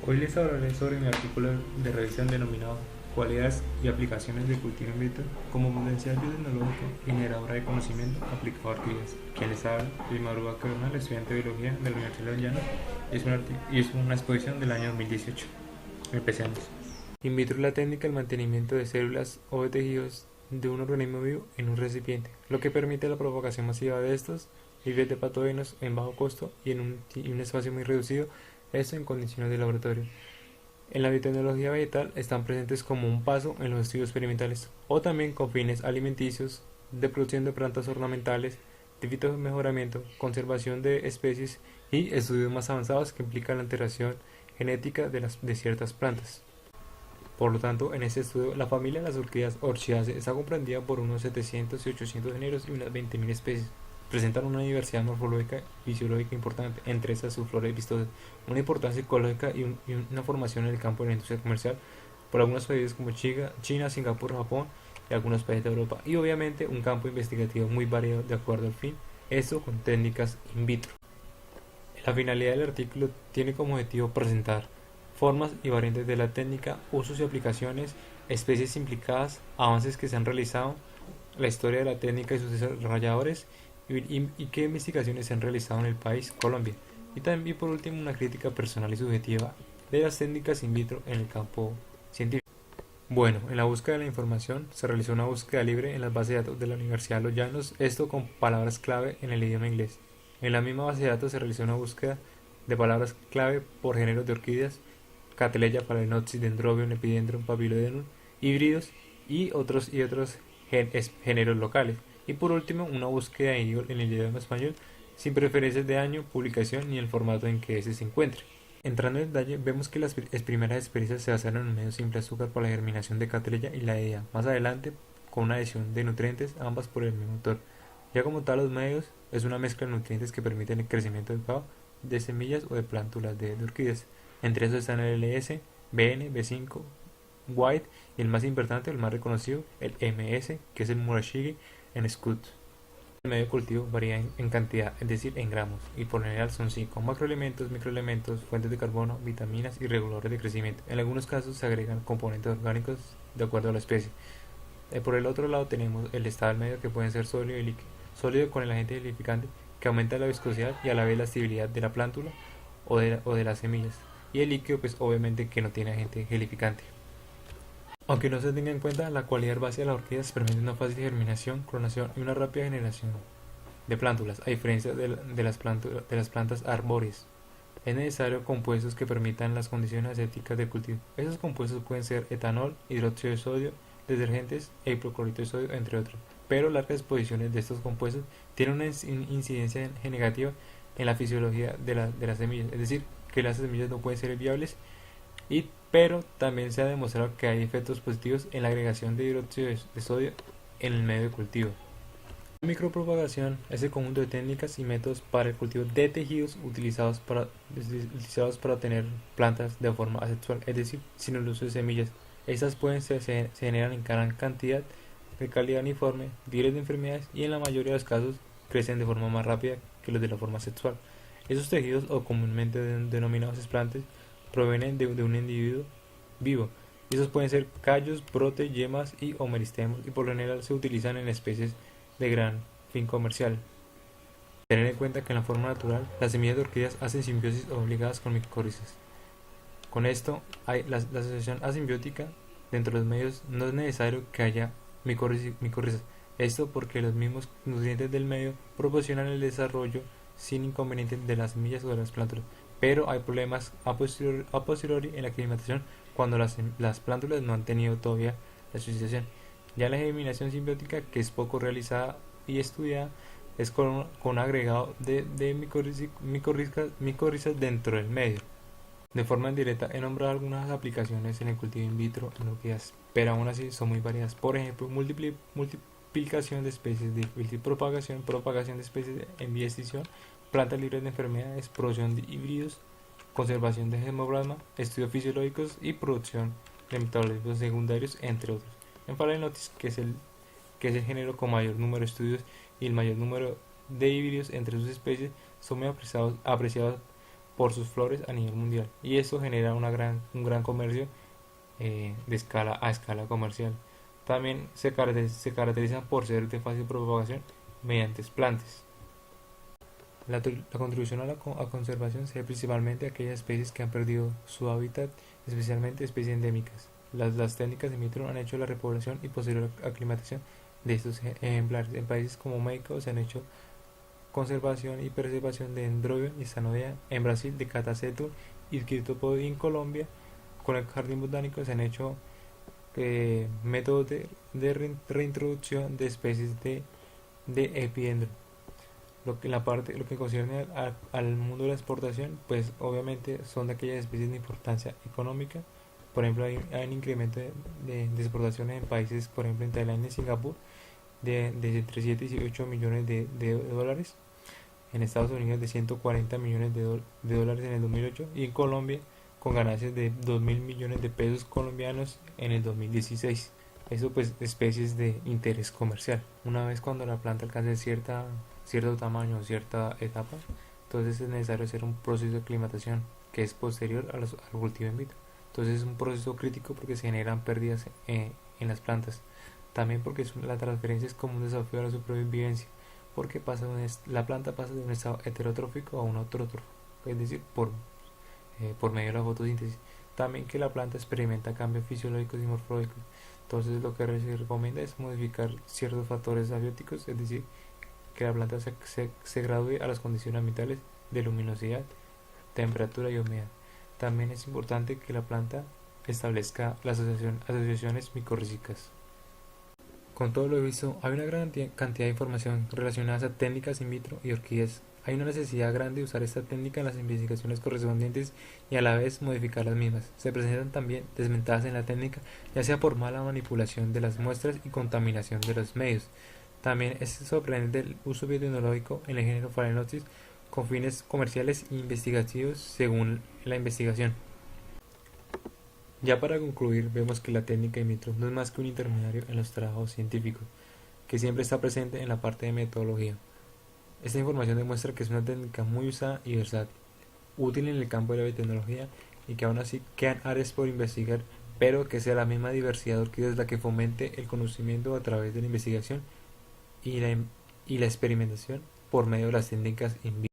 Hoy les hablaré sobre mi artículo de revisión denominado Cualidades y aplicaciones del cultivo in vitro como potencial biotecnológico y generadora de conocimiento aplicado a orquídeas. Quien les habla, Luis Madruga Bernal, estudiante de biología de la Universidad de Llano, y es una exposición del año 2018. Empecemos. In vitro es la técnica del mantenimiento de células o de tejidos de un organismo vivo en un recipiente, lo que permite la propagación masiva de estos libres de patógenos en bajo costo y en un espacio muy reducido, esto en condiciones de laboratorio. En la biotecnología vegetal están presentes como un paso en los estudios experimentales o también con fines alimenticios, de producción de plantas ornamentales, de fitomejoramiento, conservación de especies y estudios más avanzados que implican la alteración genética de ciertas plantas. Por lo tanto, en este estudio, la familia de las orquídeas Orchidaceae está comprendida por unos 700 y 800 géneros y unas 20.000 especies. Presentan una diversidad morfológica y fisiológica importante, entre estas su flora y vistosas, una importancia ecológica y una formación en el campo de la industria comercial por algunos países como China, Singapur, Japón y algunos países de Europa, y obviamente un campo investigativo muy variado de acuerdo al fin, esto con técnicas in vitro. La finalidad del artículo tiene como objetivo presentar formas y variantes de la técnica, usos y aplicaciones, especies implicadas, avances que se han realizado, la historia de la técnica y sus desarrolladores y qué investigaciones se han realizado en el país, Colombia. Y también por último una crítica personal y subjetiva de las técnicas in vitro en el campo científico. Bueno, en la búsqueda de la información se realizó una búsqueda libre en las bases de datos de la Universidad de Los Llanos, esto con palabras clave en el idioma inglés. En la misma base de datos se realizó una búsqueda de palabras clave por géneros de orquídeas, Catleya, Phalaenopsis, Dendrobium, Epidendrum, Papilodendrum, híbridos y otros géneros locales. Y por último, una búsqueda en el idioma español sin preferencias de año, publicación ni el formato en que ese se encuentre. Entrando en detalle, vemos que las primeras experiencias se basaron en un medio simple azúcar para la germinación de Catrella y la idea, más adelante con una adición de nutrientes, ambas por el mismo autor. Ya como tal, los medios es una mezcla de nutrientes que permiten el crecimiento adecuado de semillas o de plántulas de orquídeas. Entre esos están el LS, BN, B5, White y el más importante, el más reconocido, el MS, que es el Murashige en Scout. El medio de cultivo varía en cantidad, es decir, en gramos, y por lo general son 5 macroelementos, microelementos, fuentes de carbono, vitaminas y reguladores de crecimiento. En algunos casos se agregan componentes orgánicos de acuerdo a la especie. Por el otro lado tenemos el estado del medio, que pueden ser sólido y líquido. Sólido con el agente gelificante que aumenta la viscosidad y a la vez la estabilidad de la plántula o de las semillas. Y el líquido pues obviamente que no tiene agente gelificante. Aunque no se tenga en cuenta, la cualidad herbácea de las orquídeas permite una fácil germinación, clonación y una rápida generación de plántulas, a diferencia de las plantas arbóreas. Es necesario compuestos que permitan las condiciones asépticas del cultivo. Esos compuestos pueden ser etanol, hidróxido de sodio, detergentes e hipoclorito de sodio, entre otros. Pero largas exposiciones de estos compuestos tienen una incidencia negativa en la fisiología de las semillas, es decir, que las semillas no pueden ser viables, pero también se ha demostrado que hay efectos positivos en la agregación de hidróxido de sodio en el medio de cultivo. La micropropagación es el conjunto de técnicas y métodos para el cultivo de tejidos utilizados para obtener plantas de forma asexual, es decir, sin el uso de semillas. Estas se generan en gran cantidad, de calidad uniforme, libres de enfermedades y en la mayoría de los casos crecen de forma más rápida que los de la forma sexual. Esos tejidos, o comúnmente denominados explantes, provienen de un individuo vivo. Y esos pueden ser callos, brotes, yemas o meristemos, y por lo general se utilizan en especies de gran fin comercial. Tener en cuenta que en la forma natural las semillas de orquídeas hacen simbiosis obligadas con micorrizas. Con esto, la asociación asimbiótica dentro de los medios no es necesario que haya micorrizas. Esto porque los mismos nutrientes del medio proporcionan el desarrollo sin inconvenientes de las semillas o de las plántulas. Pero hay problemas a posteriori en la aclimatación cuando las plántulas no han tenido todavía la asociación. Ya la germinación simbiótica, que es poco realizada y estudiada, es con agregado de micorrizas dentro del medio. De forma indirecta, he nombrado algunas aplicaciones en el cultivo in vitro en orquídeas, pero aún así son muy variadas. Por ejemplo, multiplicación de especies, difícil propagación, propagación de especies en vía de extinción, plantas libres de enfermedades, producción de híbridos, conservación de hemoplasma, estudios fisiológicos y producción de metabolismos secundarios, entre otros. En Phalaenopsis, que es el género con mayor número de estudios y el mayor número de híbridos entre sus especies, son muy apreciados por sus flores a nivel mundial, y esto genera un gran comercio a escala comercial. También se caracterizan por ser de fácil propagación mediante plantas. La contribución a la conservación se ve principalmente a aquellas especies que han perdido su hábitat, especialmente especies endémicas. Las técnicas in vitro han hecho la repoblación y posterior aclimatación de estos ejemplares. En países como México se han hecho conservación y preservación de Dendrobium y Sanodea, en Brasil de Catasetum y Quirtopod, y en Colombia con el Jardín Botánico se han hecho métodos de reintroducción de especies de Epidendrum. Lo que concierne al mundo de la exportación, pues obviamente son de aquellas especies de importancia económica. Por ejemplo, hay un incremento de exportaciones en países, por ejemplo en Tailandia y Singapur, de entre 7 y 8 millones de dólares. En Estados Unidos de 140 millones de dólares en el 2008, y en Colombia con ganancias de 2.000 millones de pesos colombianos en el 2016. Eso pues especies de interés comercial. Una vez cuando la planta alcance cierto tamaño o cierta etapa, entonces es necesario hacer un proceso de aclimatación que es posterior al cultivo in vitro. Entonces es un proceso crítico porque se generan pérdidas en las plantas. También porque la transferencia es como un desafío a la supervivencia, porque la planta pasa de un estado heterotrófico a un autótrofo, es decir, por medio de la fotosíntesis. También que la planta experimenta cambios fisiológicos y morfológicos. Entonces lo que se recomienda es modificar ciertos factores abióticos, es decir, que la planta se gradúe a las condiciones ambientales de luminosidad, temperatura y humedad. También es importante que la planta establezca las asociaciones micorrízicas. Con todo lo visto, hay una gran cantidad de información relacionada a técnicas in vitro y orquídeas. Hay una necesidad grande de usar esta técnica en las investigaciones correspondientes y a la vez modificar las mismas. Se presentan también desventajas en la técnica, ya sea por mala manipulación de las muestras y contaminación de los medios. También es sorprendente el uso biotecnológico en el género Phalaenopsis con fines comerciales e investigativos según la investigación. Ya para concluir, vemos que la técnica in vitro no es más que un intermediario en los trabajos científicos, que siempre está presente en la parte de metodología. Esta información demuestra que es una técnica muy usada y versátil, útil en el campo de la biotecnología, y que aún así quedan áreas por investigar, pero que sea la misma diversidad de orquídeas la que fomente el conocimiento a través de la investigación y la experimentación por medio de las técnicas in vitro.